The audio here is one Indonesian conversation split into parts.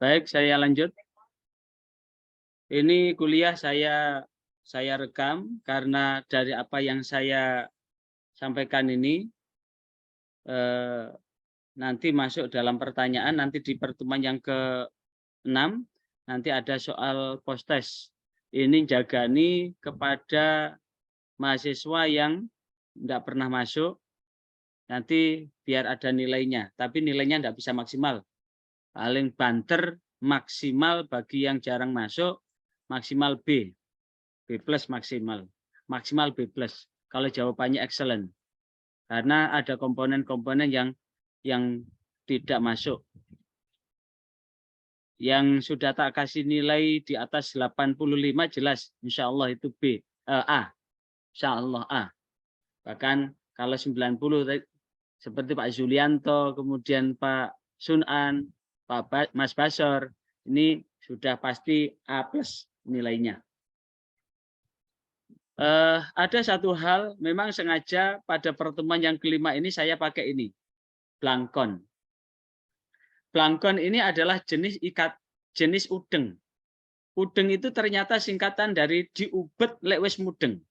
Baik, saya lanjut. Ini kuliah saya rekam karena dari apa yang saya sampaikan ini nanti masuk dalam pertanyaan, nanti di pertemuan yang ke-6 nanti ada soal post-test. Ini jagani kepada mahasiswa yang tidak pernah masuk, nanti biar ada nilainya, tapi nilainya tidak bisa maksimal. Paling banter maksimal bagi yang jarang masuk, maksimal B. B+ maksimal. Maksimal B+. Kalau jawabannya excellent. Karena ada komponen-komponen yang tidak masuk. Yang sudah tak kasih nilai di atas 85 jelas, insya Allah itu A. Insya Allah A. Bahkan kalau 90 seperti Pak Zulianto, kemudian Pak Sunan, Mas Basor, ini sudah pasti A+ nilainya. Ada satu hal, memang sengaja pada pertemuan yang kelima ini saya pakai ini, blangkon. Blangkon ini adalah jenis udeng. Udeng itu ternyata singkatan dari diubet lek wis mudeng.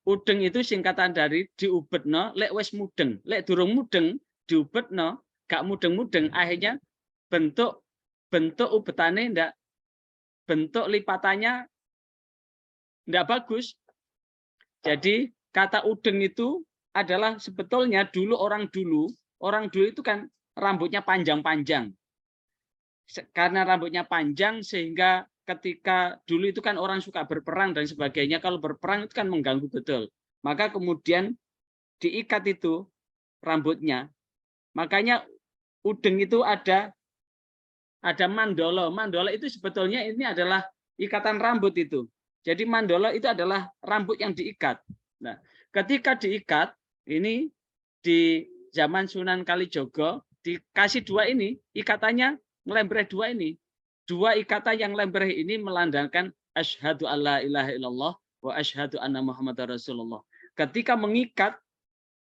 Udeng itu singkatan dari diubetno lek wis mudeng. Lek durung mudeng diubetno, gak mudeng-mudeng, akhirnya bentuk ubetane ndak, bentuk lipatannya ndak bagus. Jadi kata udeng itu adalah sebetulnya orang dulu itu kan rambutnya panjang-panjang. Karena rambutnya panjang sehingga ketika dulu itu kan orang suka berperang dan sebagainya, kalau berperang itu kan mengganggu betul. Maka kemudian diikat itu rambutnya. Makanya udeng itu ada mandolo. Mandolo itu sebetulnya ini adalah ikatan rambut itu. Jadi mandolo itu adalah rambut yang diikat. Nah, ketika diikat, ini di zaman Sunan Kalijogo dikasih dua ini, ikatannya ngelembreh dua ini. Dua ikatan yang lembreh ini melandangkan asyhadu alla ilaha illallah wa asyhadu anna muhammadar rasulullah. Ketika mengikat,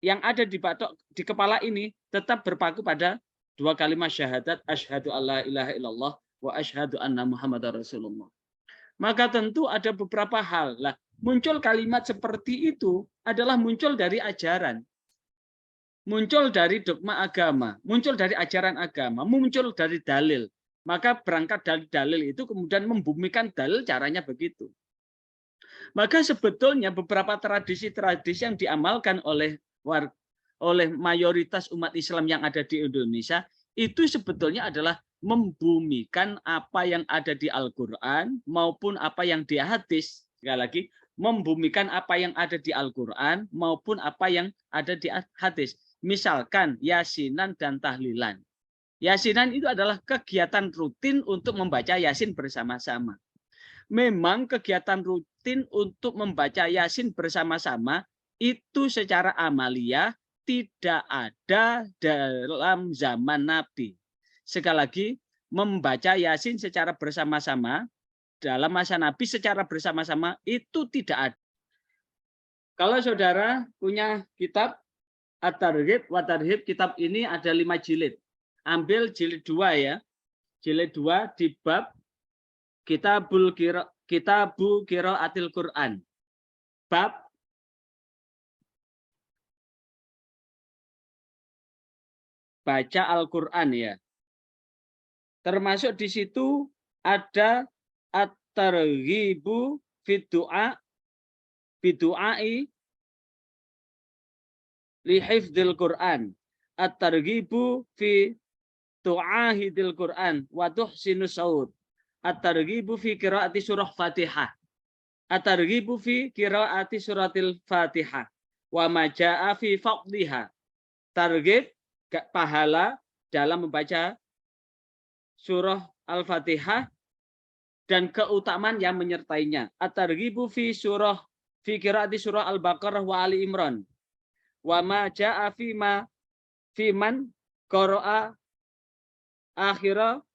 yang ada di batok di kepala ini tetap berpaku pada dua kalimat syahadat asyhadu alla ilaha illallah wa asyhadu anna muhammadar rasulullah. Maka tentu ada beberapa hal. Lah, muncul kalimat seperti itu adalah muncul dari ajaran. Muncul dari dogma agama, muncul dari ajaran agama, muncul dari dalil. Maka berangkat dari dalil itu kemudian membumikan dalil, caranya begitu. Maka sebetulnya beberapa tradisi-tradisi yang diamalkan oleh mayoritas umat Islam yang ada di Indonesia itu sebetulnya adalah membumikan apa yang ada di Al-Quran maupun apa yang di hadis. Sekali lagi, membumikan apa yang ada di Al-Quran maupun apa yang ada di hadis. Misalkan yasinan dan tahlilan. Yasinan itu adalah kegiatan rutin untuk membaca yasin bersama-sama. Memang kegiatan rutin untuk membaca yasin bersama-sama itu secara amalia tidak ada dalam zaman Nabi. Sekali lagi, membaca yasin secara bersama-sama dalam masa Nabi secara bersama-sama itu tidak ada. Kalau saudara punya kitab At-Targhib wa Tarhib, kitab ini ada 5 jilid. Ambil jilid 2 ya. Jilid 2 di bab Kitabu Qiraatil Quran. Bab baca Al-Quran ya. Termasuk di situ ada At-Targhibu fi du'a bidu'ai li hifdzil Quran. At-Targhibu fi tu'ahidil Quran wa tuhsinus saud. At-Targhibu fi qiraati surah Fatihah. At-Targhibu fi qiraati suratil Fatihah. Wa ma jaa'a fi fadliha. Targhib pahala dalam membaca surah Al-Fatihah dan keutamaan yang menyertainya. At-Targhibu fi qiraati surah Al-Baqarah wa Ali Imran. Wa ma jaa'a fi man qara'a akhirah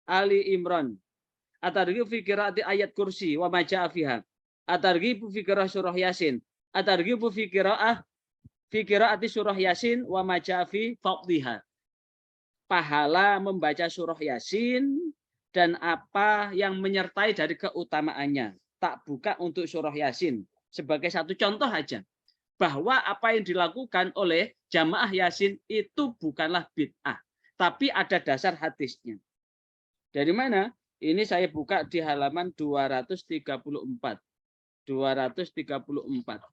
Ali Imran. At-Targhibu fi qiraati ayat kursi wa ma jaa'a fiha. At-Targhibu fi qiraah surah Yasin. At-Targhibu fi qiraati surah Yasin wa ma jaa'a fi fadliha. pahala membaca surah Yasin dan apa yang menyertai dari keutamaannya. Tak buka untuk surah Yasin sebagai satu contoh aja bahwa apa yang dilakukan oleh jamaah Yasin itu bukanlah bid'ah, tapi ada dasar hadisnya. Dari mana? Ini saya buka di halaman 234. 234.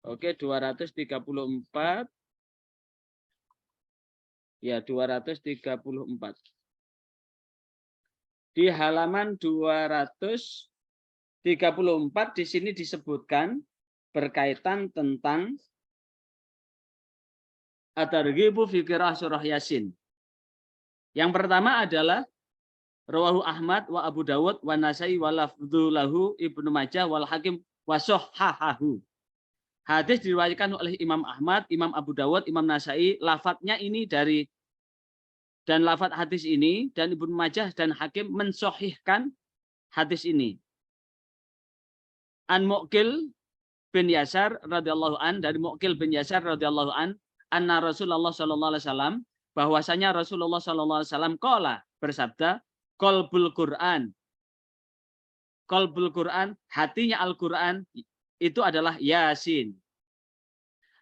Oke, 234. Ya, 234. Di halaman 234 di sini disebutkan berkaitan tentang at-targhibu fi qiraah surah Yasin. Yang pertama adalah rawahu Ahmad wa Abu Dawud wa Nasai wa lafdhu lahu Ibnu Majah wal Hakim wa sahhahahu. Hadis diriwayatkan oleh Imam Ahmad, Imam Abu Dawud, Imam Nasai. Lafadznya ini dari dan lafadz hadis ini dan Ibnu Majah dan Hakim mensohihkan hadis ini. An Muqil bin Yasar radhiyallahu an, dari Muqil bin Yasar radhiyallahu an, anna Rasulullah sallallahu alaihi wasallam, bahwasanya Rasulullah sallallahu alaihi wasallam qala, bersabda, qalbul Quran. Qalbul Quran, hatinya Al-Qur'an itu adalah Yasin.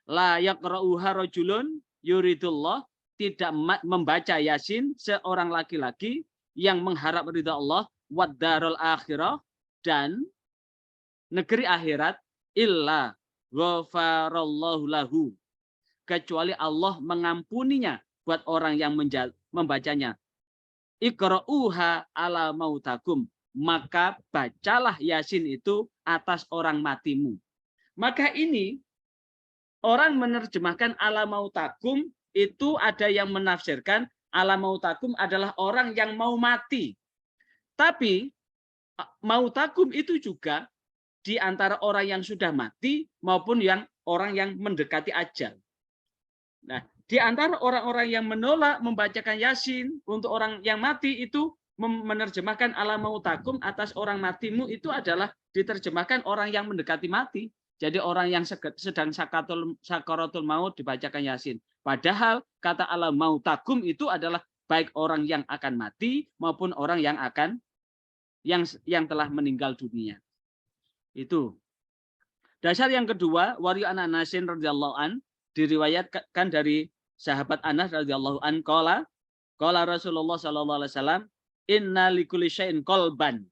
La yaqra'uha rajulun yuridullah, tidak membaca Yasin seorang laki-laki yang mengharap ridha Allah wad darul akhirah, dan negeri akhirat, illa ghafarallahu lahu, kecuali Allah mengampuninya buat orang yang membacanya. Iqra'uha ala mautakum, maka bacalah Yasin itu atas orang matimu. Maka ini orang menerjemahkan ala mautakum, itu ada yang menafsirkan ala mautakum adalah orang yang mau mati. Tapi mautakum itu juga di antara orang yang sudah mati maupun yang orang yang mendekati ajal. Nah, di antara orang-orang yang menolak membacakan Yasin untuk orang yang mati itu menerjemahkan ala mautakum atas orang matimu, itu adalah diterjemahkan orang yang mendekati mati. Jadi orang yang sedang sakaratul maut dibacakan Yasin. Padahal kata ala mautakum itu adalah baik orang yang akan mati maupun orang yang akan yang telah meninggal dunia. Itu. Dasar yang kedua, wari an Anasin radhiyallahu an, diriwayatkan dari sahabat Anas radhiyallahu an, qala Rasulullah sallallahu alaihi wasallam, inna likulli syai'in qalban.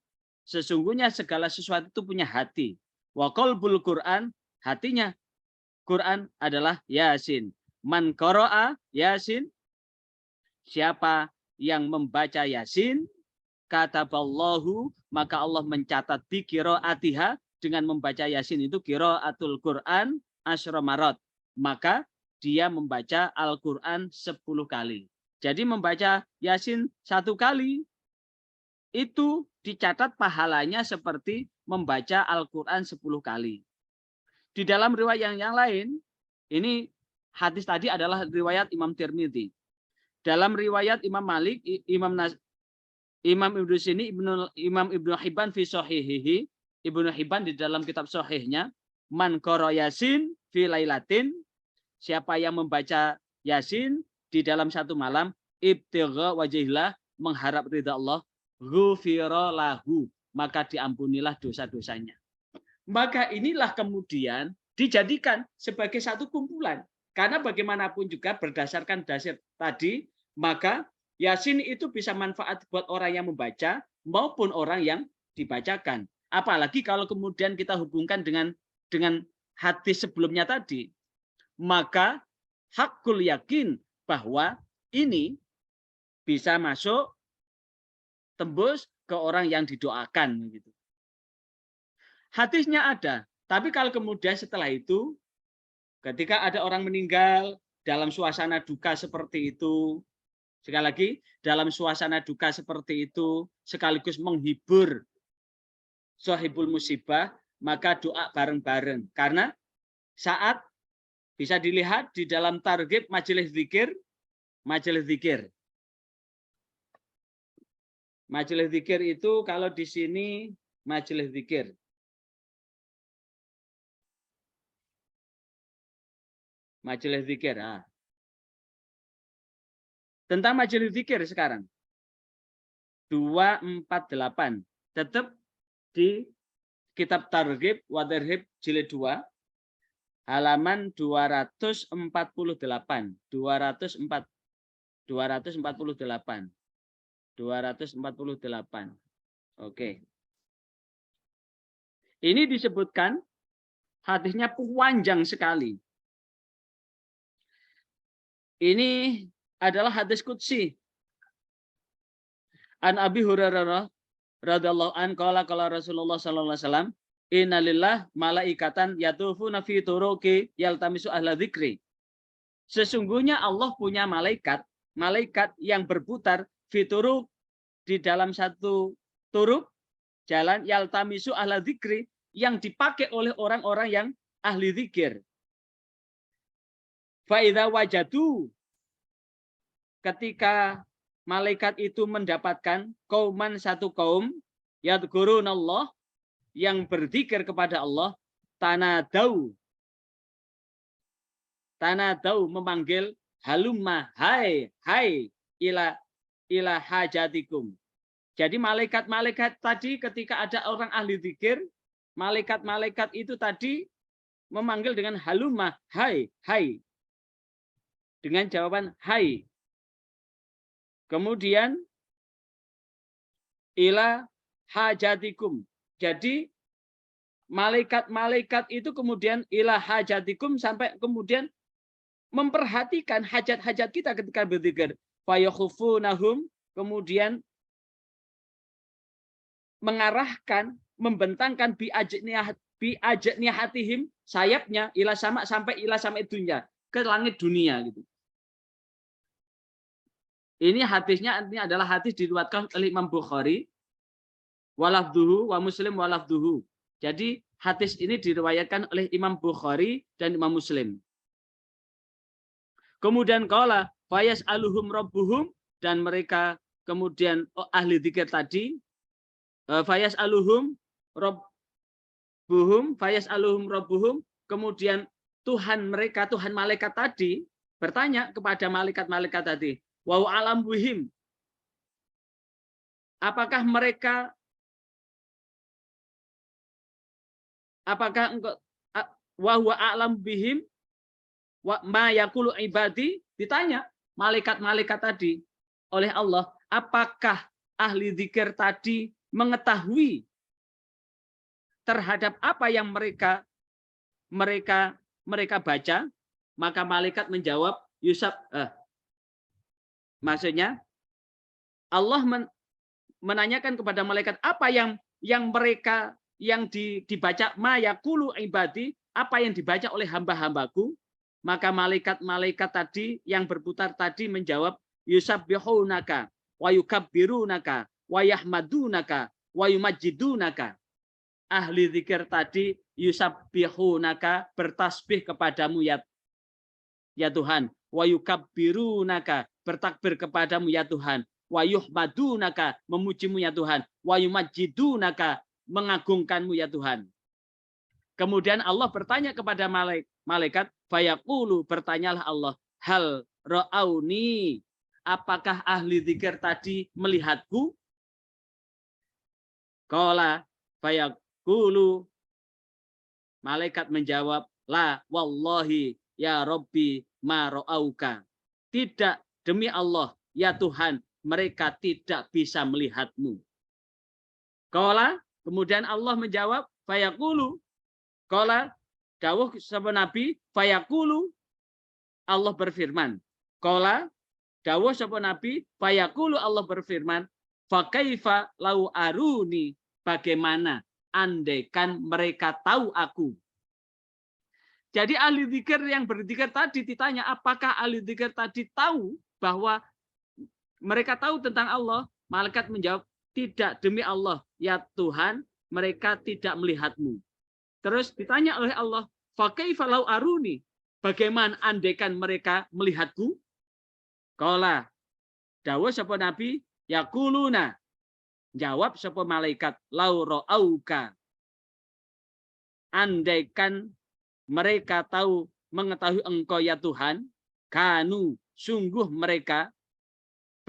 Sesungguhnya segala sesuatu itu punya hati. Wa qalbul Quran, hatinya Quran adalah Yasin. Man qara'a Yasin, siapa yang membaca Yasin, kataballahu, maka Allah mencatat di qiraatiha, dengan membaca Yasin itu qiraatul Quran asyra marat, maka dia membaca Al-Quran 10 kali. Jadi membaca Yasin 1 kali itu dicatat pahalanya seperti membaca Al-Quran 10 kali. Di dalam riwayat yang lain, ini hadis tadi adalah riwayat Imam Tirmidzi. Dalam riwayat Imam Malik, Imam Ibnu Sini, Imam Ibnu Hibban fi sahihihi, Ibnu Hibban di dalam kitab sahihnya, man qara Yasin fi lailatin, siapa yang membaca Yasin di dalam 1 malam, ibtigha wajhillah, mengharap ridha Allah, ghufira lahu, maka diampunilah dosa-dosanya. Maka inilah kemudian dijadikan sebagai satu kumpulan. Karena bagaimanapun juga berdasarkan dasar tadi, maka Yasin itu bisa manfaat buat orang yang membaca maupun orang yang dibacakan. Apalagi kalau kemudian kita hubungkan dengan hadis sebelumnya tadi, maka hakul yakin bahwa ini bisa masuk tembus ke orang yang didoakan gitu. Hadisnya ada, tapi kalau kemudian setelah itu ketika ada orang meninggal dalam suasana duka seperti itu, sekali lagi dalam suasana duka seperti itu sekaligus menghibur sahibul musibah, maka doa bareng-bareng. Karena saat bisa dilihat di dalam targhib majelis zikir. Majelis zikir itu kalau di sini majelis zikir. Majelis zikir. Tentang majelis zikir sekarang. 248. Tetap di kitab Targhib wa Tarhib jilid 2 halaman 248. 248. Oke. Ini disebutkan hadisnya panjang sekali. Ini adalah hadis qudsi. An Abi Hurairah radhiyallahu an qala Rasulullah sallallahu alaihi wasallam innalillah malaikatan yatufuna fi turuqi yaltamisu ahla dzikri. Sesungguhnya Allah punya malaikat yang berputar fi turuq di dalam satu turuq jalan yaltamisu ahla dzikri yang dipakai oleh orang-orang yang ahli zikir. Fa idza wajadu, ketika malaikat itu mendapatkan kauman satu kaum yadhkurunallah yang berzikir kepada Allah, tanadau memanggil halumma, hai ila hajatikum. Jadi malaikat-malaikat tadi ketika ada orang ahli zikir, malaikat-malaikat itu tadi memanggil dengan halumma, hai dengan jawaban hai. Kemudian ila hajatikum. Jadi malaikat-malaikat itu kemudian ila hajatikum sampai kemudian memperhatikan hajat-hajat kita ketika berzikir. Fayakhufunahum, kemudian mengarahkan, membentangkan bi ajnihatihim, sayapnya ila sama sampai ila sama dunya, ke langit dunia gitu. Ini hadisnya artinya adalah hadis diriwayatkan oleh Imam Bukhari walafduhu wa Muslim walafduhu. Jadi hadis ini diriwayatkan oleh Imam Bukhari dan Imam Muslim. Kemudian qala fayas aluhum rabbuhum, dan mereka kemudian ahli zikir tadi fayas aluhum rabbuhum, kemudian Tuhan mereka, Tuhan malaikat tadi bertanya kepada malaikat-malaikat tadi, wa alam bihim, apakah engkau wa huwa alam bihim wa ma yaqulu ibadi, ditanya malaikat-malaikat tadi oleh Allah, apakah ahli zikir tadi mengetahui terhadap apa yang mereka baca? Maka malaikat menjawab, maksudnya Allah menanyakan kepada malaikat apa yang mereka yang dibaca ma yaqulu ibadi, apa yang dibaca oleh hamba-hambaku. Maka malaikat-malaikat tadi yang berputar tadi menjawab, yusabbihunaka wa yukabbirunaka wa yahmadunaka wa yumajjidunaka. Ahli zikir tadi yusabbihunaka, bertasbih kepadamu ya Tuhan, wa yukabbirunaka, bertakbir kepadamu ya Tuhan, wa yuhmadunaka, memujimu ya Tuhan, wa yumajjidunaka, mengagungkanmu ya Tuhan. Kemudian Allah bertanya kepada malaikat, fayaqulu, bertanyalah Allah, hal ra'auni, apakah ahli zikir tadi melihatku? Qala fayaqulu, malaikat menjawab, la wallahi ya Rabbi ma ra'auka. Tidak, demi Allah ya Tuhan, mereka tidak bisa melihatmu. Qala, kemudian Allah menjawab, fayaqulu, qala, dawuh sapa Nabi, fayaqulu, Allah berfirman. Qala, dawuh sapa Nabi, fayaqulu, Allah berfirman, fa kaifa lau aruni, bagaimana andaikan mereka tahu aku. Jadi ahli zikir yang berzikir tadi ditanya, apakah ahli zikir tadi tahu bahwa mereka tahu tentang Allah? Malaikat menjawab, tidak, demi Allah ya Tuhan, mereka tidak melihatmu. Terus ditanya oleh Allah, fa kaifa lau aruni, bagaimana andaikan mereka melihatku? Qala, dawuh sapa Nabi, yaquluna, jawab sapa malaikat, lau ra'auka, andaikan mereka tahu mengetahui engkau ya Tuhan, kanu, sungguh mereka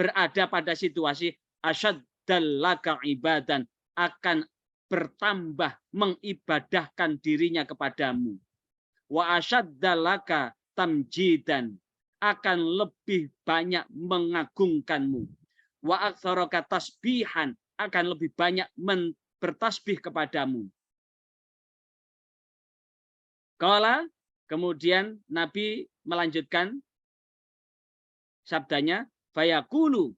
berada pada situasi asyaddallaka ibadan, akan bertambah mengibadahkan dirinya kepadamu. Wa asyaddallaka tamjidan, akan lebih banyak mengagungkanmu. Wa aktsaraka tasbihan, akan lebih banyak bertasbih kepadamu. Qala, kemudian Nabi melanjutkan sabdanya, fayaqulu,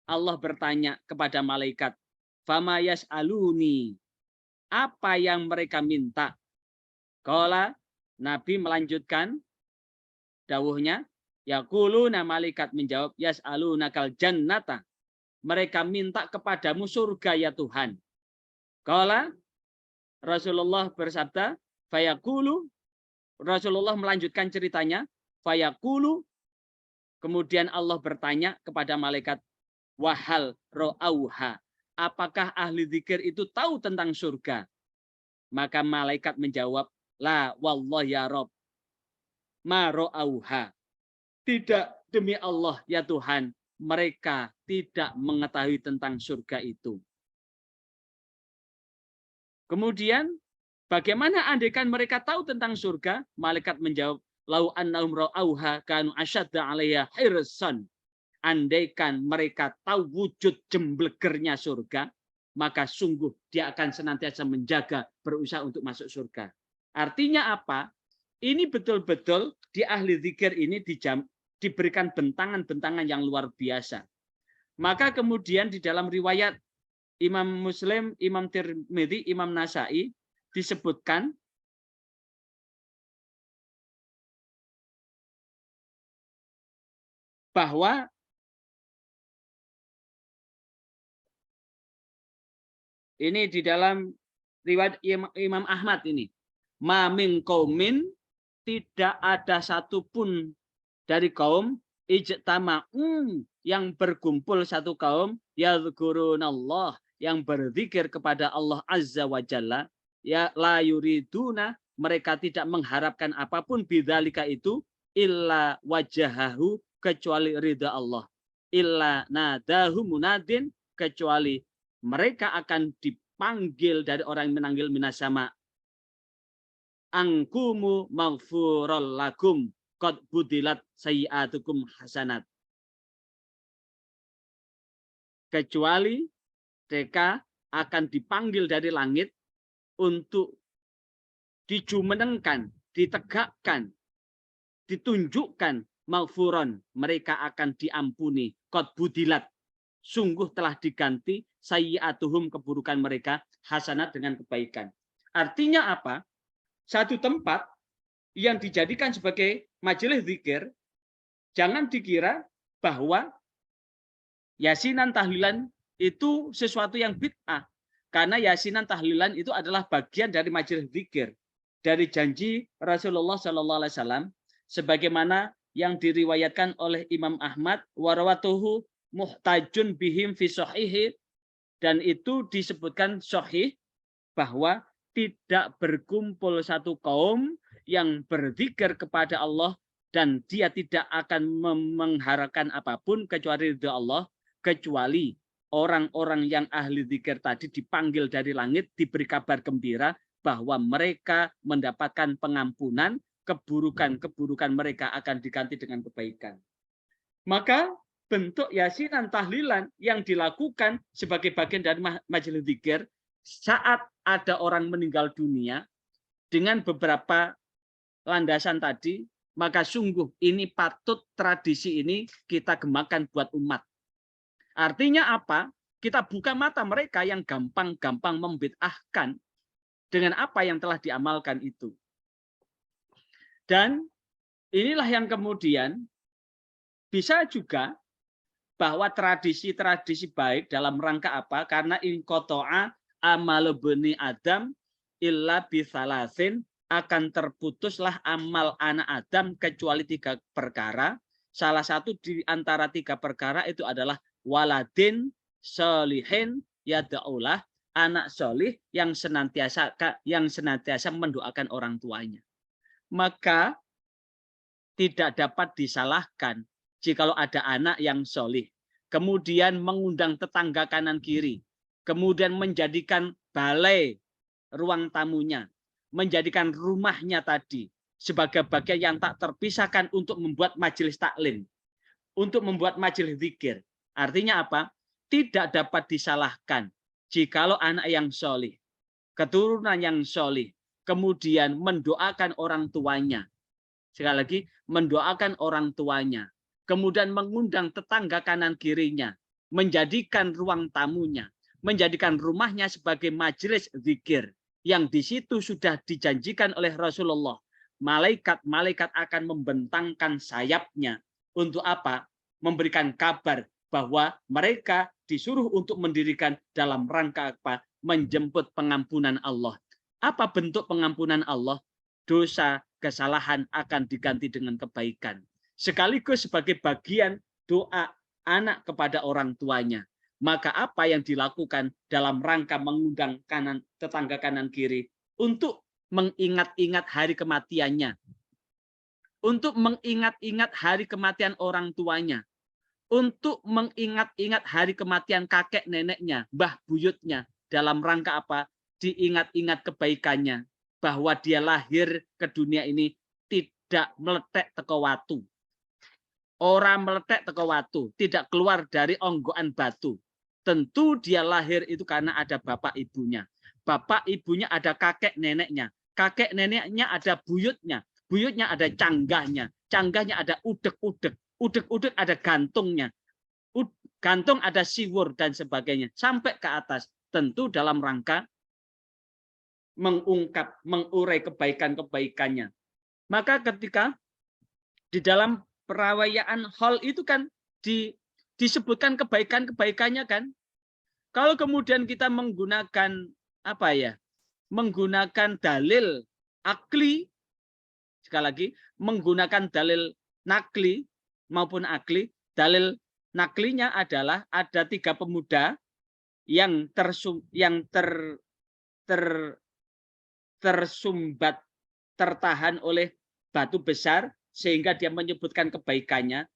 Allah bertanya kepada malaikat, fama yas'aluni, apa yang mereka minta? Qala, Nabi melanjutkan dawuhnya, yaquluna, malaikat menjawab, yas'alunakal jannata, mereka minta kepadamu surga ya Tuhan. Qala, Rasulullah bersabda, fayaqulu, Rasulullah melanjutkan ceritanya, fayaqulu, kemudian Allah bertanya kepada malaikat, wahal ro'auha, apakah ahli zikir itu tahu tentang surga? Maka malaikat menjawab, la wallah ya Rob, ma ro'auha, tidak, demi Allah ya Tuhan, mereka tidak mengetahui tentang surga itu. Kemudian, bagaimana andaikan mereka tahu tentang surga? Malaikat menjawab, lau annahum ra'auha kanu asyadda 'alaiha hirsan. Andaikan mereka tahu wujud jemblegernya surga, maka sungguh dia akan senantiasa menjaga, berusaha untuk masuk surga. Artinya apa? Ini betul-betul di ahli zikir ini diberikan bentangan-bentangan yang luar biasa. Maka kemudian di dalam riwayat Imam Muslim, Imam Tirmidzi, Imam Nasai disebutkan bahwa ini di dalam riwayat Imam Ahmad ini, ma min qaumin, tidak ada satupun dari kaum ijtama'u, yang berkumpul satu kaum, yadhkurunallah, yang berzikir kepada Allah Azza wa Jalla, ya la yuriduna, mereka tidak mengharapkan apapun bidzalika itu, illa wajahahu, kecuali ridha Allah, illa nadahu munadin, kecuali mereka akan dipanggil dari orang yang menanggil minas sama, angkumu maghfurul lakum qad budilat sayyi'atukum hasanat, kecuali mereka akan dipanggil dari langit untuk dijumenengkan, ditegakkan, ditunjukkan maghfuron, mereka akan diampuni, qad budilat, sungguh telah diganti sayyi'atuhum, keburukan mereka, hasanat, dengan kebaikan. Artinya apa? Satu tempat yang dijadikan sebagai majelis zikir, jangan dikira bahwa yasinan tahlilan itu sesuatu yang bid'ah. Karena yasinan tahlilan itu adalah bagian dari majelis zikir, dari janji Rasulullah SAW, sebagaimana yang diriwayatkan oleh Imam Ahmad, warawatuhu muhtajun bihim fi sahihi, dan itu disebutkan sahih bahwa tidak berkumpul satu kaum yang berzikir kepada Allah dan dia tidak akan mengharapkan apapun kecuali ridha Allah, kecuali orang-orang yang ahli zikir tadi dipanggil dari langit, diberi kabar gembira bahwa mereka mendapatkan pengampunan, keburukan-keburukan mereka akan diganti dengan kebaikan. Maka bentuk yasinan tahlilan yang dilakukan sebagai bagian dari majelis zikir saat ada orang meninggal dunia dengan beberapa landasan tadi, maka sungguh ini patut tradisi ini kita gemakan buat umat. Artinya apa? Kita buka mata mereka yang gampang-gampang membid'ahkan dengan apa yang telah diamalkan itu. Dan inilah yang kemudian bisa juga bahwa tradisi-tradisi baik dalam rangka apa? Karena inqata'a amalu bani Adam illa bisalasin, akan terputuslah amal anak Adam kecuali 3 perkara. Salah satu di antara 3 perkara itu adalah waladin solihin yada'ulah, anak solih yang senantiasa mendoakan orang tuanya. Maka tidak dapat disalahkan jikalau ada anak yang solih. kemudian mengundang tetangga kanan kiri, kemudian menjadikan balai ruang tamunya, menjadikan rumahnya tadi sebagai bagian yang tak terpisahkan untuk membuat majelis taklim, untuk membuat majelis zikir. Artinya apa? Tidak dapat disalahkan jikalau anak yang solih, keturunan yang solih, kemudian mendoakan orang tuanya. Sekali lagi, mendoakan orang tuanya, kemudian mengundang tetangga kanan kirinya, menjadikan ruang tamunya, menjadikan rumahnya sebagai majelis zikir, yang di situ sudah dijanjikan oleh Rasulullah. Malaikat-malaikat akan membentangkan sayapnya. Untuk apa? Memberikan kabar bahwa mereka disuruh untuk mendirikan dalam rangka apa? Menjemput pengampunan Allah. Apa bentuk pengampunan Allah? Dosa, kesalahan akan diganti dengan kebaikan. Sekaligus sebagai bagian doa anak kepada orang tuanya. Maka apa yang dilakukan dalam rangka mengundang tetangga kanan kiri untuk mengingat-ingat hari kematiannya, untuk mengingat-ingat hari kematian orang tuanya, untuk mengingat-ingat hari kematian kakek neneknya, mbah buyutnya, dalam rangka apa? Diingat-ingat kebaikannya, bahwa dia lahir ke dunia ini tidak meletek teko watu. Orang meletek teko watu, tidak keluar dari onggokan batu. Tentu dia lahir itu karena ada bapak ibunya. Bapak ibunya ada kakek neneknya. Kakek neneknya ada buyutnya. Buyutnya ada canggahnya. Canggahnya ada udek-udek. Udek-udek ada gantungnya. Gantung ada siwur dan sebagainya. Sampai ke atas. Tentu dalam rangka mengurai kebaikan-kebaikannya. Maka ketika di dalam perayaan Hol itu kan disebutkan kebaikan-kebaikannya kan. Kalau kemudian kita menggunakan apa ya? Menggunakan dalil akli, sekali lagi menggunakan dalil nakli maupun akli. Dalil naklinya adalah ada 3 pemuda yang tersumbat, tertahan oleh batu besar sehingga dia menyebutkan kebaikannya.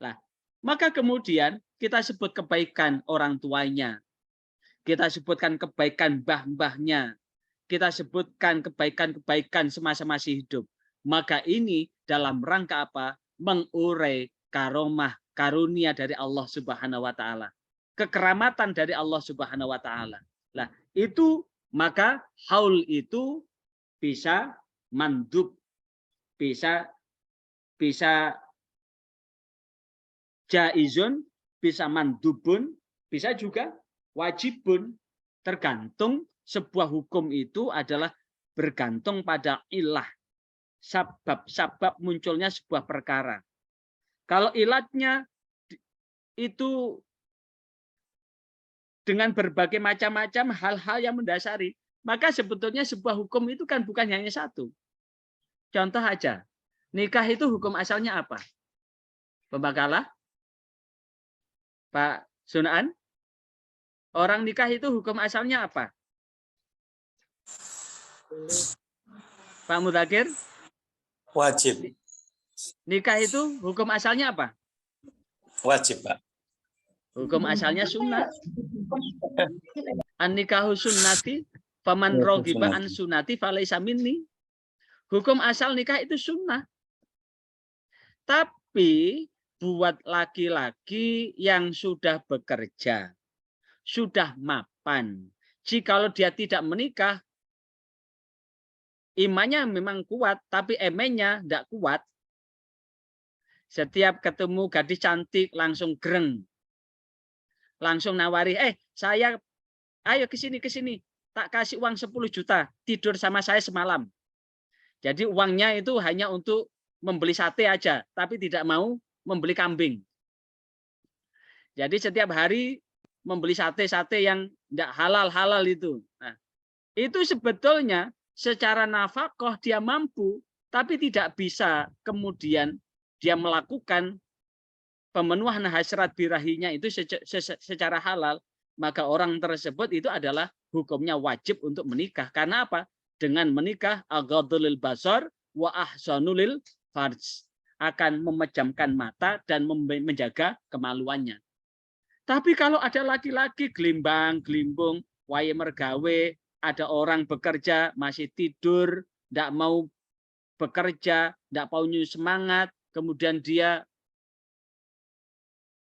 Nah, maka kemudian kita sebut kebaikan orang tuanya. Kita sebutkan kebaikan mbah-mbahnya. Kita sebutkan kebaikan-kebaikan semasa masih hidup. Maka ini dalam rangka apa? Mengurai karomah, karunia dari Allah Subhanahu wa taala. Kekeramatan dari Allah Subhanahu wa taala. Nah, itu maka haul itu bisa mandub, bisa jaizun, bisa mandubun, bisa juga wajibun. Tergantung sebuah hukum itu adalah bergantung pada ilah, sabab munculnya sebuah perkara. Kalau ilatnya itu dengan berbagai macam-macam hal-hal yang mendasari, maka sebetulnya sebuah hukum itu kan bukan hanya satu. Contoh aja, nikah itu hukum asalnya apa? Pembakalah? Pak Sunaan? Orang nikah itu hukum asalnya apa? Pak Mudakir? Wajib. Nikah itu hukum asalnya apa? Wajib, Pak. Hukum asalnya sunnah. An-nikahu sunnati, faman raghiba an sunnati falaysa minni. Hukum asal nikah itu sunnah. Tapi buat laki-laki yang sudah bekerja, sudah mapan, jikalau dia tidak menikah, imannya memang kuat, tapi emennya tidak kuat. Setiap ketemu gadis cantik langsung greng. Langsung nawari, saya, ayo ke sini, tak kasih uang 10 juta, tidur sama saya semalam. Jadi uangnya itu hanya untuk membeli sate aja, tapi tidak mau membeli kambing. Jadi setiap hari membeli sate-sate yang tidak halal-halal itu. Nah, itu sebetulnya secara nafkah dia mampu, tapi tidak bisa kemudian dia melakukan pemenuhan hasrat birahinya itu secara halal, maka orang tersebut itu adalah hukumnya wajib untuk menikah. Karena apa? Dengan menikah aghadul basar wa ahsanul farj. akan memejamkan mata dan menjaga kemaluannya. Tapi kalau ada laki-laki gelimbang, gelimbung, wae mergawe, ada orang bekerja masih tidur, tidak mau bekerja, tidak mau semangat, kemudian dia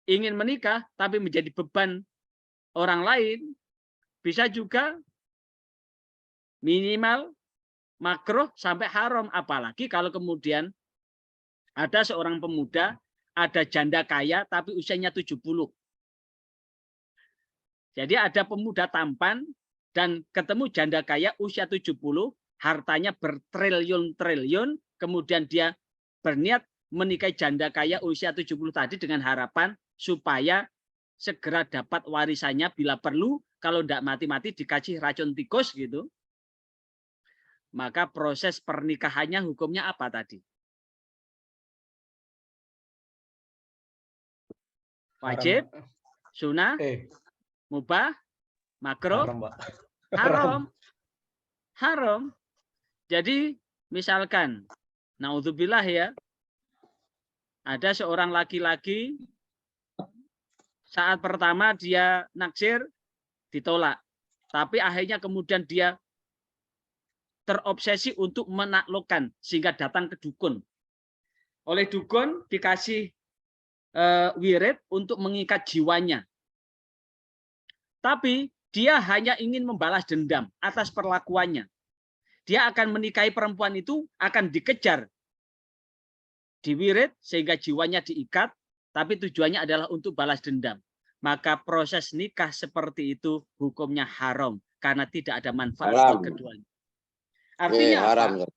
ingin menikah tapi menjadi beban orang lain, bisa juga minimal makruh sampai haram. Apalagi kalau kemudian ada seorang pemuda, ada janda kaya tapi usianya 70. Jadi ada pemuda tampan dan ketemu janda kaya usia 70, hartanya bertriliun-triliun, kemudian dia berniat menikahi janda kaya usia 70 tadi dengan harapan supaya segera dapat warisannya bila perlu, kalau tidak mati-mati dikasih racun tikus gitu. Maka proses pernikahannya hukumnya apa tadi? Wajib, sunnah, mubah, makruh, haram. Haram. Jadi misalkan, naudzubillah ya, ada seorang laki-laki saat pertama dia naksir ditolak, tapi akhirnya kemudian dia terobsesi untuk menaklukkan sehingga datang ke dukun. Oleh dukun dikasih wirid untuk mengikat jiwanya. Tapi dia hanya ingin membalas dendam atas perlakuannya. Dia akan menikahi perempuan itu, akan dikejar, diwirid sehingga jiwanya diikat, tapi tujuannya adalah untuk balas dendam. Maka proses nikah seperti itu hukumnya haram karena tidak ada manfaat untuk keduanya. Artinya haram. Apa?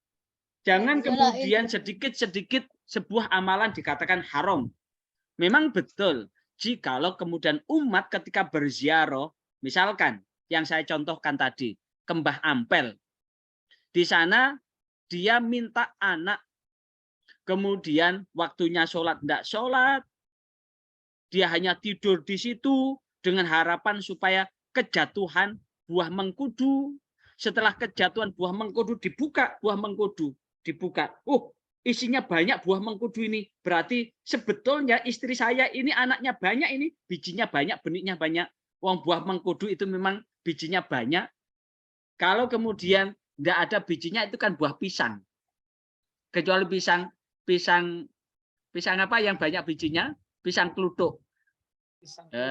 Jangan kemudian sedikit-sedikit sebuah amalan dikatakan haram. Memang betul, jikalau kemudian umat ketika berziarah, misalkan yang saya contohkan tadi, ke Mbah Ampel. Di sana dia minta anak, kemudian waktunya sholat tidak sholat, dia hanya tidur di situ dengan harapan supaya kejatuhan buah mengkudu. Setelah kejatuhan buah mengkudu dibuka, buah mengkudu dibuka. Isinya banyak buah mengkudu ini. Berarti sebetulnya istri saya ini anaknya banyak ini, bijinya banyak, beniknya banyak. Wong buah mengkudu itu memang bijinya banyak. Kalau kemudian tidak ada bijinya itu kan buah pisang. Kecuali pisang apa yang banyak bijinya? Pisang kluthuk.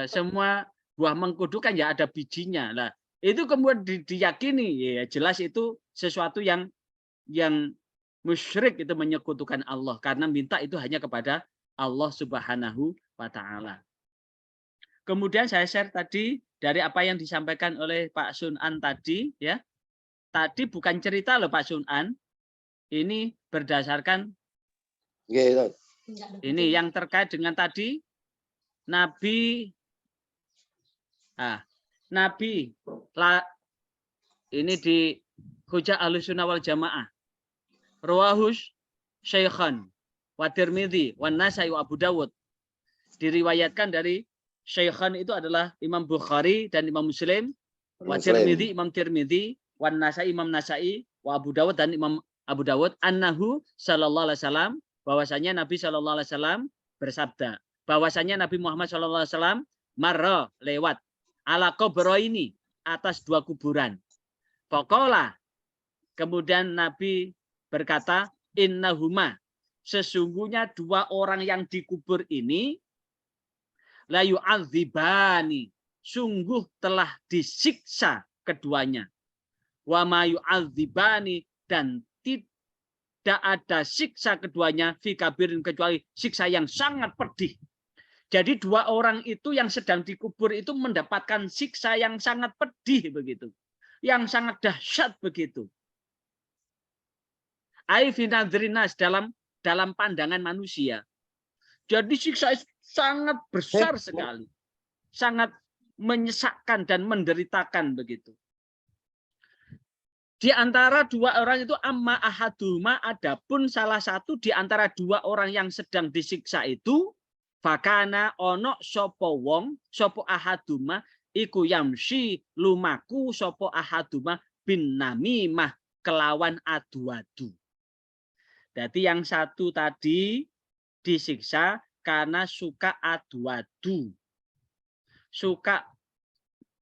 Semua buah mengkudu kan ya ada bijinya. Lah, itu kemudian diyakini ya jelas itu sesuatu yang musyrik, itu menyekutukan Allah karena minta itu hanya kepada Allah Subhanahu wa taala. Kemudian saya share tadi dari apa yang disampaikan oleh Pak Sunan tadi ya. Tadi bukan cerita loh Pak Sunan. Ini berdasarkan ini yang terkait dengan tadi Nabi ini di Hujjah Ahlussunnah wal Jamaah. Rawahus Syaikhan wa Tirmidzi wa Nasai wa Abu Dawud. Diriwayatkan dari Syaikhan itu adalah Imam Bukhari dan Imam Muslim, wa Tirmidzi Imam Tirmidzi, wa Nasai Imam Nasai, wa Abu Dawud dan Imam Abu Dawud, annahu sallallahu alaihi wasallam, bahwasanya Nabi sallallahu alaihi wasallam bersabda, bahwasanya Nabi Muhammad sallallahu alaihi wasallam marra lewat ala qabraini, atas dua kuburan. Faqala, kemudian Nabi berkata, innahuma, sesungguhnya dua orang yang dikubur ini la yu'adzibani, sungguh telah disiksa keduanya. Wa ma yu'adzibani, dan tidak ada siksa keduanya fi kabirin, kecuali siksa yang sangat pedih. Jadi dua orang itu yang sedang dikubur itu mendapatkan siksa yang sangat pedih begitu. Yang sangat dahsyat begitu. Aifinadrinas, dalam pandangan manusia. Jadi siksa sangat besar sekali. Sangat menyesakkan dan menderitakan begitu. Di antara dua orang itu amma ahaduma, adapun salah satu di antara dua orang yang sedang disiksa itu fakana ono sopo wong sopo ahaduma iku yamsi lumaku sopo ahaduma bin namimah kelawan adu-adu. Jadi yang satu tadi disiksa karena suka adu-adu, suka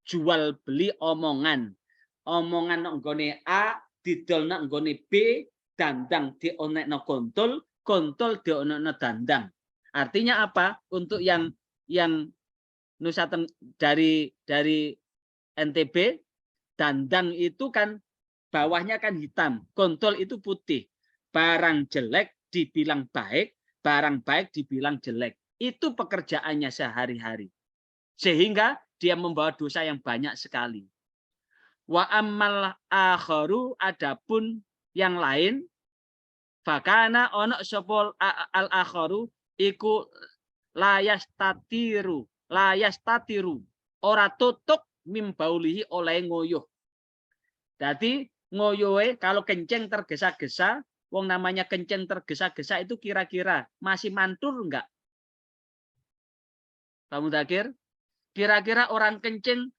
jual beli omongan nggone A didol nang nggone B, dandang dionekno kontol, kontol dionekno dandang. Artinya apa? Untuk yang Nusa dari NTB, dandang itu kan bawahnya kan hitam, kontol itu putih. Barang jelek dibilang baik, barang baik dibilang jelek. Itu pekerjaannya sehari-hari. Sehingga dia membawa dosa yang banyak sekali. Wa ammal akharu, adapun yang lain, fakana ono sopol al akharu iku layas tatiru ora tutuk mimbaulihi oleh ngoyoh. Jadi ngoyohe kalau kenceng tergesa-gesa, wong namanya kenceng tergesa-gesa itu kira-kira masih mantul enggak? Pak Mudakir, kira-kira orang kenceng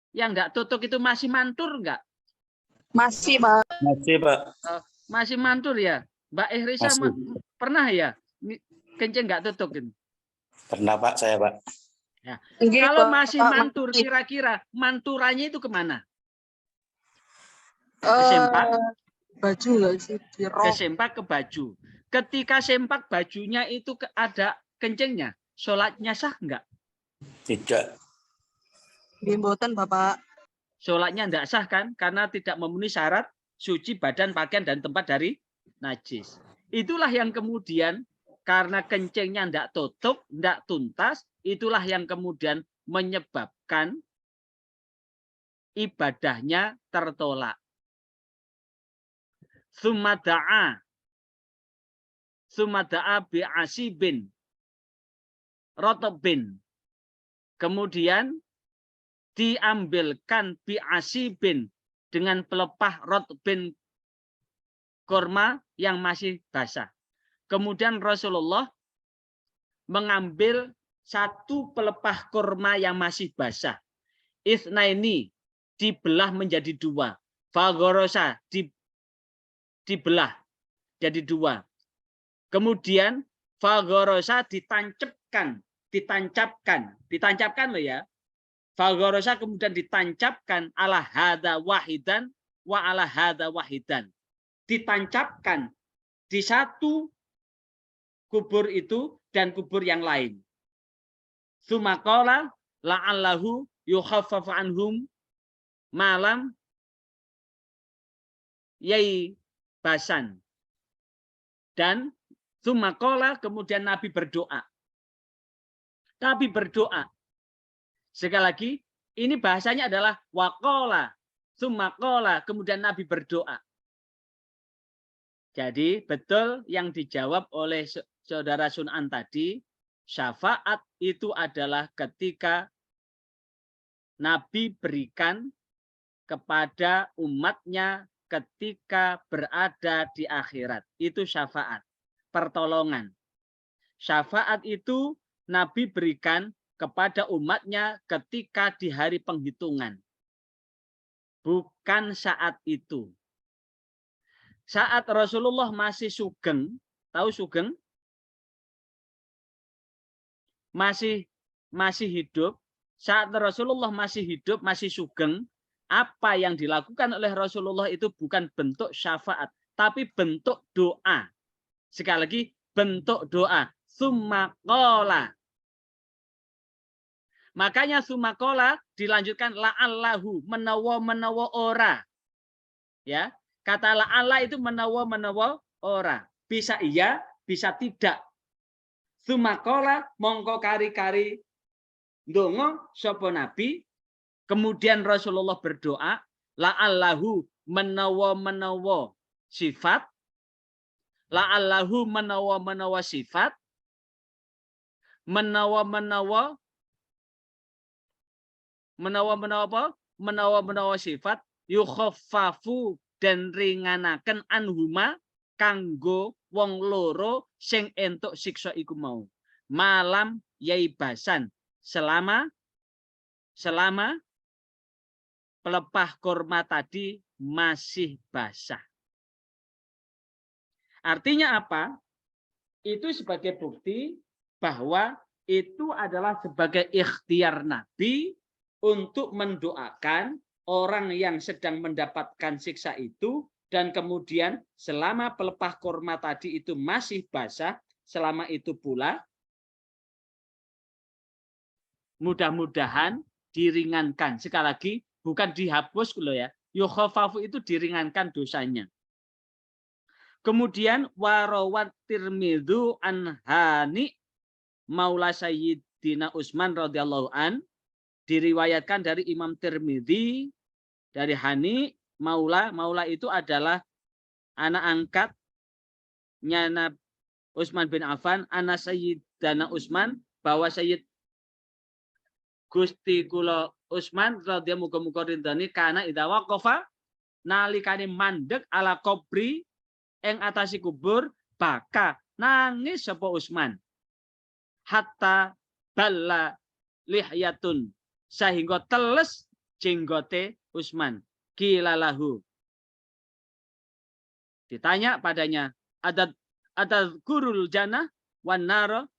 yang enggak tutuk itu masih mantul enggak? Masih, Pak. Masih, Pak. Masih mantul ya. Mbak Ihrisa pernah ya kenceng enggak tutuk ini? Pernah, Pak, saya, Pak. Ya. Enggak, Kalau Pak. masih mantur, kira-kira manturannya itu kemana? Ke sempak? Baju nggak sih? Di Ke rok. sempak, ke baju. Ketika sempak bajunya itu ada kencengnya, sholatnya sah enggak? Tidak. Bimbotan, Bapak. Sholatnya enggak sah kan? Karena tidak memenuhi syarat suci badan, pakaian, dan tempat dari najis. Itulah yang kemudian karena kencengnya enggak tutup, enggak tuntas, itulah yang kemudian menyebabkan ibadahnya tertolak. Sumada'a bi'asibin rotobin. Kemudian diambilkan bi'asibin dengan pelepah rotobin korma yang masih basah. Kemudian Rasulullah mengambil satu pelepah korma yang masih basah. Itsnaini dibelah menjadi dua. Fagorosa dibelah jadi dua. Kemudian fagorosa ditancapkan loh ya. Fagorosa kemudian ditancapkan ala hada wahidan wa ala hada wahidan. Ditancapkan di satu kubur itu dan kubur yang lain. Tsumaqala la'allahu yukhaffafu anhum malam yai basan. Dan tsumaqala kemudian Nabi berdoa. Nabi berdoa. Sekali lagi, ini bahasanya adalah waqala, tsumaqala kemudian Nabi berdoa. Jadi betul yang dijawab oleh saudara Sunan tadi, syafaat itu adalah ketika Nabi berikan kepada umatnya ketika berada di akhirat. Itu syafaat, pertolongan. Syafaat itu Nabi berikan kepada umatnya ketika di hari penghitungan. Bukan saat itu. Saat Rasulullah masih sugeng, tahu sugeng? Masih hidup. Saat Rasulullah masih hidup, masih sugeng, apa yang dilakukan oleh Rasulullah itu bukan bentuk syafaat, tapi bentuk doa. Sekali lagi, bentuk doa. Tsumaqala. Makanya tsumaqala dilanjutkan la'allahu, menawa ora. Ya. Kata la'alla itu menawa ora. Bisa iya, bisa tidak. Tsumaqala mongko kari-kari ndonga sapa Nabi, kemudian Rasulullah berdoa, la'allahu menawa sifat, la'allahu menawa sifat, menawa sifat, yukhaffafu dan ringanaken anhuma kanggo wong loro sing entuk siksa iku mau. Malam yai basan selama pelepah kurma tadi masih basah. Artinya apa? itu sebagai bukti bahwa itu adalah sebagai ikhtiar Nabi untuk mendoakan orang yang sedang mendapatkan siksa itu, dan kemudian selama pelepah korma tadi itu masih basah, selama itu pula mudah-mudahan diringankan. Sekali lagi, bukan dihapus loh ya. Yukhafafu itu diringankan dosanya. Kemudian warawat Tirmidzu an Hani Maula Sayyidina Utsman radhiyallahu an, diriwayatkan dari Imam Tirmidzi dari Hani Maula. Maula itu adalah anak angkatnya Utsman bin Affan, anak Sayyidina Utsman, bahwa Sayyid Gusti kula Utsman radhiyallahu muga-muga ridhani kana idza waqafa nalikane mandek ala kubri ing atasi kubur baka nangis sapa Utsman hatta balla lihyatun, sehingga teles jenggote Utsman. Kilalahu, ditanya padanya, ada gurul jannah wan nar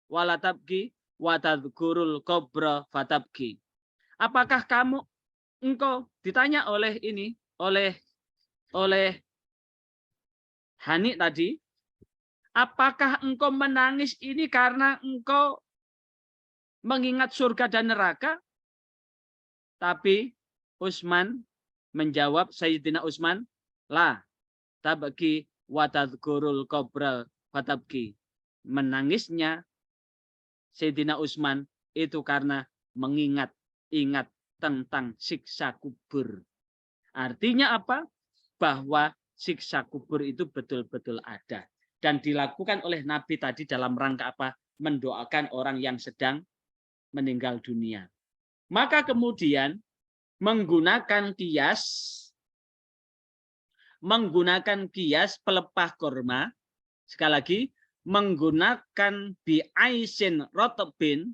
wala tabki wa tadhkurul qabra fatabki. Apakah engkau ditanya oleh ini, oleh Hani tadi, apakah engkau menangis ini karena engkau mengingat surga dan neraka? Tapi Utsman menjawab, Sayyidina Utsman, la tabki wa tadhkurul qabra fatabki. Menangisnya Sayyidina Utsman itu karena ingat tentang siksa kubur. Artinya apa? Bahwa siksa kubur itu betul-betul ada dan dilakukan oleh Nabi tadi dalam rangka apa? Mendoakan orang yang sedang meninggal dunia. Maka kemudian menggunakan kias pelepah korma, sekali lagi menggunakan bi'aisin rotobin,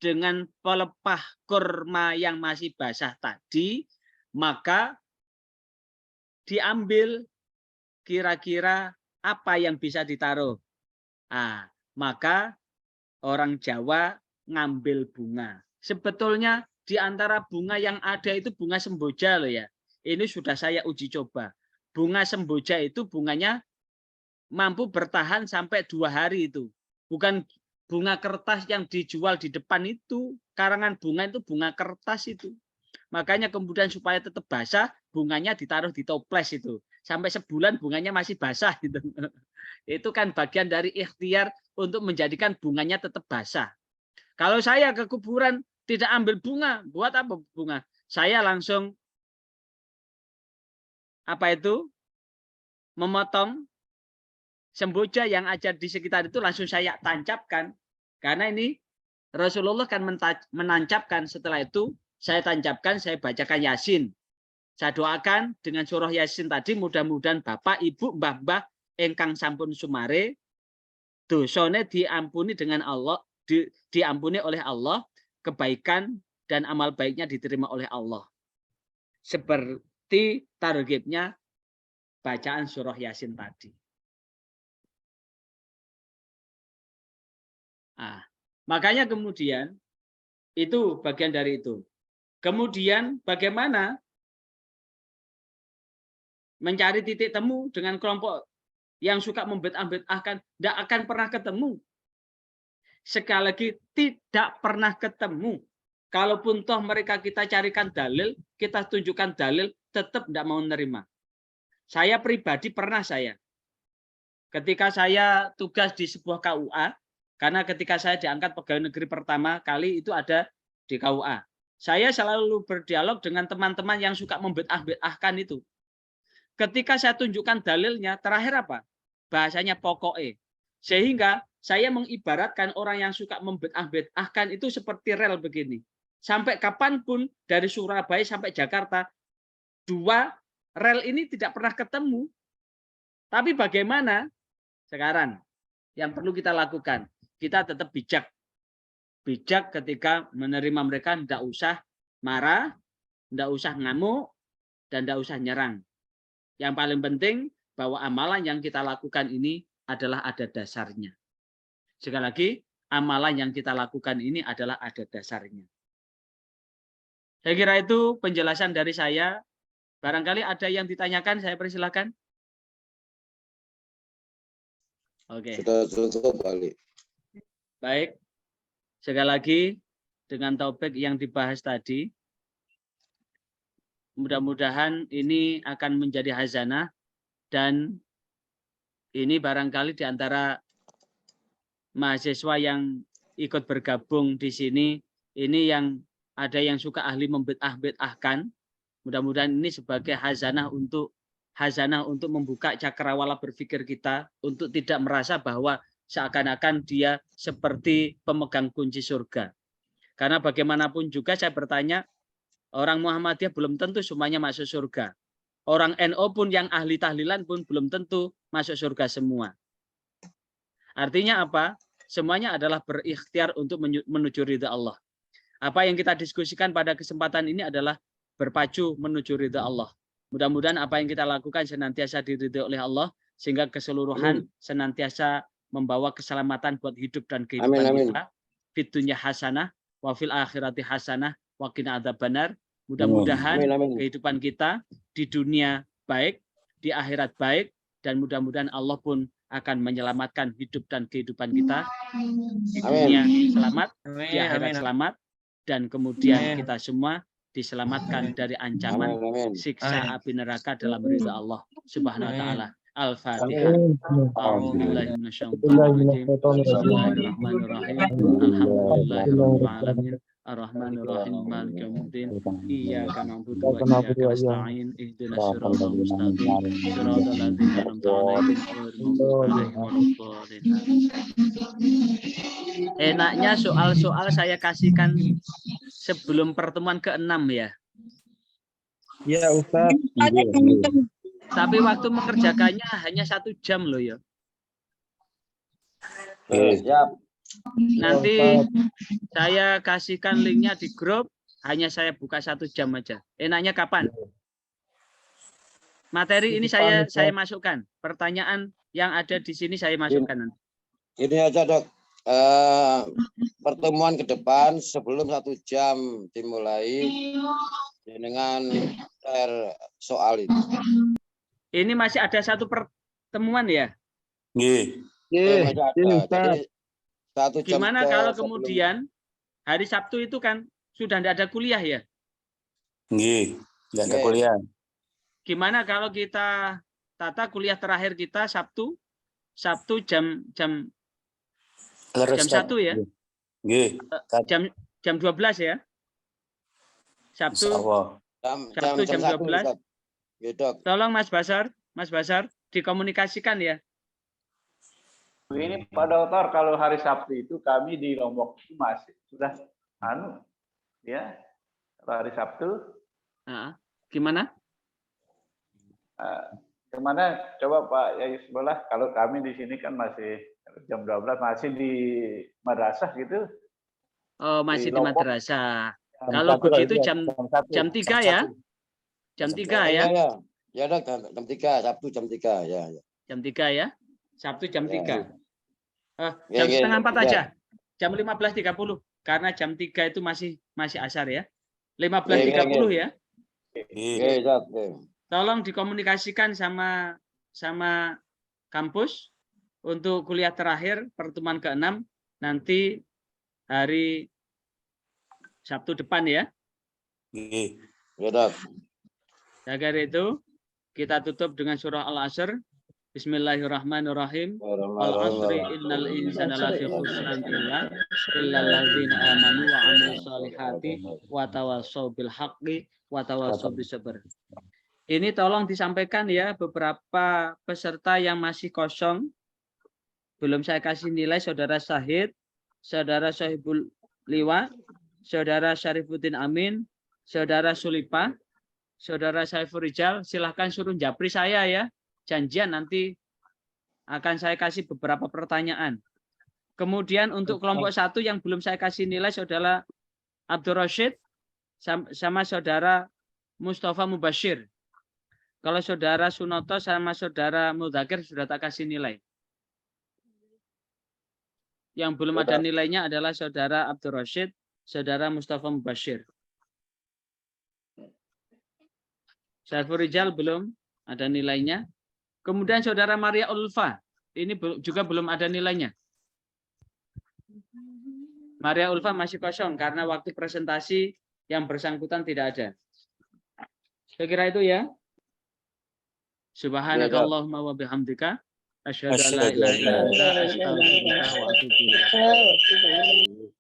dengan pelepah korma yang masih basah tadi, maka diambil kira-kira apa yang bisa ditaruh. Maka orang Jawa ngambil bunga. Sebetulnya di antara bunga yang ada itu bunga semboja loh ya. Ini sudah saya uji coba. Bunga semboja itu bunganya mampu bertahan sampai 2 hari itu. Bukan bunga kertas yang dijual di depan itu. Karangan bunga itu bunga kertas itu. Makanya kemudian supaya tetap basah, bunganya ditaruh di toples itu. Sampai sebulan bunganya masih basah gitu. Itu kan bagian dari ikhtiar untuk menjadikan bunganya tetap basah. Kalau saya ke kuburan tidak ambil bunga, buat apa bunga? Saya langsung memotong semboja yang ada di sekitar itu, langsung saya tancapkan. Karena ini Rasulullah kan menancapkan, setelah itu saya tancapkan, saya bacakan Yasin. Saya doakan dengan surah Yasin tadi, mudah-mudahan Bapak, Ibu, Mbah-mbah engkang sampun sumare, dosane diampuni dengan Allah, diampuni oleh Allah, kebaikan dan amal baiknya diterima oleh Allah. Seperti targetnya bacaan surah Yasin tadi. Makanya kemudian itu bagian dari itu. Kemudian bagaimana mencari titik temu dengan kelompok yang suka membid'ah-bid'ahkan? Tidak akan pernah ketemu. Sekali lagi, tidak pernah ketemu. Kalaupun toh mereka kita carikan dalil, kita tunjukkan dalil, tetap tidak mau menerima. Saya pribadi pernah ketika saya tugas di sebuah KUA, karena ketika saya diangkat pegawai negeri pertama kali itu ada di KUA. Saya selalu berdialog dengan teman-teman yang suka membid'ah-bid'ahkan itu. Ketika saya tunjukkan dalilnya, terakhir apa? Bahasanya pokoknya. Sehingga saya mengibaratkan orang yang suka membid'ah-bid'ahkan itu seperti rel begini. Sampai kapanpun dari Surabaya sampai Jakarta, 2 rel ini tidak pernah ketemu. Tapi bagaimana sekarang yang perlu kita lakukan? Kita tetap bijak. Bijak ketika menerima mereka, tidak usah marah, tidak usah ngamuk, dan tidak usah nyerang. Yang paling penting bahwa amalan yang kita lakukan ini adalah ada dasarnya. Sekali lagi, amalan yang kita lakukan ini adalah ada dasarnya. Saya kira itu penjelasan dari saya. Barangkali ada yang ditanyakan, saya persilakan. Oke. Sudah tutup balik. Baik. Sekali lagi, dengan topik yang dibahas tadi, mudah-mudahan ini akan menjadi hazanah, dan ini barangkali di antara mahasiswa yang ikut bergabung di sini, ini yang ada yang suka ahli membid'ah-bid'ahkan. Mudah-mudahan ini sebagai hazanah untuk membuka cakrawala berpikir kita, untuk tidak merasa bahwa seakan-akan dia seperti pemegang kunci surga. Karena bagaimanapun juga saya bertanya, orang Muhammadiyah belum tentu semuanya masuk surga. Orang NU pun yang ahli tahlilan pun belum tentu masuk surga semua. Artinya apa? Semuanya adalah berikhtiar untuk menuju ridha Allah. Apa yang kita diskusikan pada kesempatan ini adalah berpacu menuju ridha Allah. Mudah-mudahan apa yang kita lakukan senantiasa diridhai oleh Allah, sehingga keseluruhan senantiasa membawa keselamatan buat hidup dan kehidupan kita. Fid dunya hasanah, wa fil akhirati hasanah, wa qina adzabannar. Mudah-mudahan kehidupan kita di dunia baik, di akhirat baik, dan mudah-mudahan Allah pun akan menyelamatkan hidup dan kehidupan kita di dunia selamat, di akhirat selamat, dan kemudian kita semua diselamatkan dari ancaman siksa api neraka dalam ridha Allah Subhanahu wa taala. Al-Fatihah. A'udzubillahi minasyaitonir rajim. Bismillahirrahmanirrahim. Alhamdulillahirabbil alamin. Ar-Rahmanir Rahim. Maliki yaumiddin. Iyyaka na'budu wa iyyaka nasta'in. Ihdinas siratal mustaqim. Siratal ladzina an'amta 'alaihim ghairil maghdubi 'alaihim waladdallin. Enaknya soal-soal saya kasihkan sebelum pertemuan ke-6 ya. Ya Ustaz. Tapi waktu mengerjakannya hanya 1 jam loh ya. Siap. Nanti saya kasihkan linknya di grup, hanya saya buka 1 jam aja. Enaknya kapan? Materi ini saya masukkan. Pertanyaan yang ada di sini saya masukkan nanti. Ini aja Dok. Pertemuan ke depan sebelum 1 jam dimulai dengan share soal itu. Ini masih ada 1 pertemuan ya? Nggih. Masih ada. Jadi 1 jam. Gimana kalau kemudian hari Sabtu itu kan sudah tidak ada kuliah ya? Nggih. Enggak ada kuliah. Gimana kalau kita tata kuliah terakhir kita Sabtu jam 1 ya? Nggih. Jam 12 ya? Sabtu jam 12. Gitu. Tolong Mas Basar dikomunikasikan ya. Ini Pak Dokter, kalau hari Sabtu itu kami di Lombok itu masih sudah ya kalau hari Sabtu. Gimana? Gimana? Coba Pak Yayusbullah, kalau kami di sini kan masih jam 12 masih di madrasah gitu. Oh, masih di madrasah. Kalau begitu jam 3 ya? Jam 3 ya? Ya, Dok, jam 3, Sabtu jam 3 ya. Jam 3 ya? Sabtu jam 3. Ya. Jam setengah 4 aja. Jam 15.30 karena jam 3 itu masih asar ya. 15.30 ya. Tolong dikomunikasikan sama kampus untuk kuliah terakhir pertemuan ke-6 nanti hari Sabtu depan ya. Nggih. Ya, Dok. Agar itu kita tutup dengan surah Al-Asr. Bismillahirrahmanirrahim. Al-asri innal insana lafi khusran illa alladzina amanu wa 'amilus solihati wa tawassaw bil haqqi wa tawassaw bis sabr. Ini tolong disampaikan ya beberapa peserta yang masih kosong. Belum saya kasih nilai Saudara Syahid, Saudara Syahibul Liwa, Saudara Syarifuddin Amin, Saudara Sulipah, Saudara Saiful Rijal, silahkan suruh japri saya ya. Janjian nanti akan saya kasih beberapa pertanyaan. Kemudian untuk kelompok 1 yang belum saya kasih nilai Saudara Abdul Rashid sama Saudara Mustafa Mubashir. Kalau Saudara Sunoto sama Saudara Mudakir sudah tak kasih nilai. Yang belum ada nilainya adalah saudara Abdul Rashid, saudara Mustafa Mubashir. Saiful Rijal belum ada nilainya. Kemudian saudara Maria Ulfa, ini juga belum ada nilainya. Maria Ulfa masih kosong karena waktu presentasi yang bersangkutan tidak ada. Saya kira itu ya. Subhanakallahumma wa bihamdika asyhadu an la ilaha illa anta astaghfiruka wa atubu ilaik.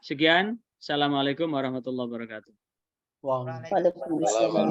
Sekian. Assalamualaikum warahmatullahi wabarakatuh. Waalaikumsalam.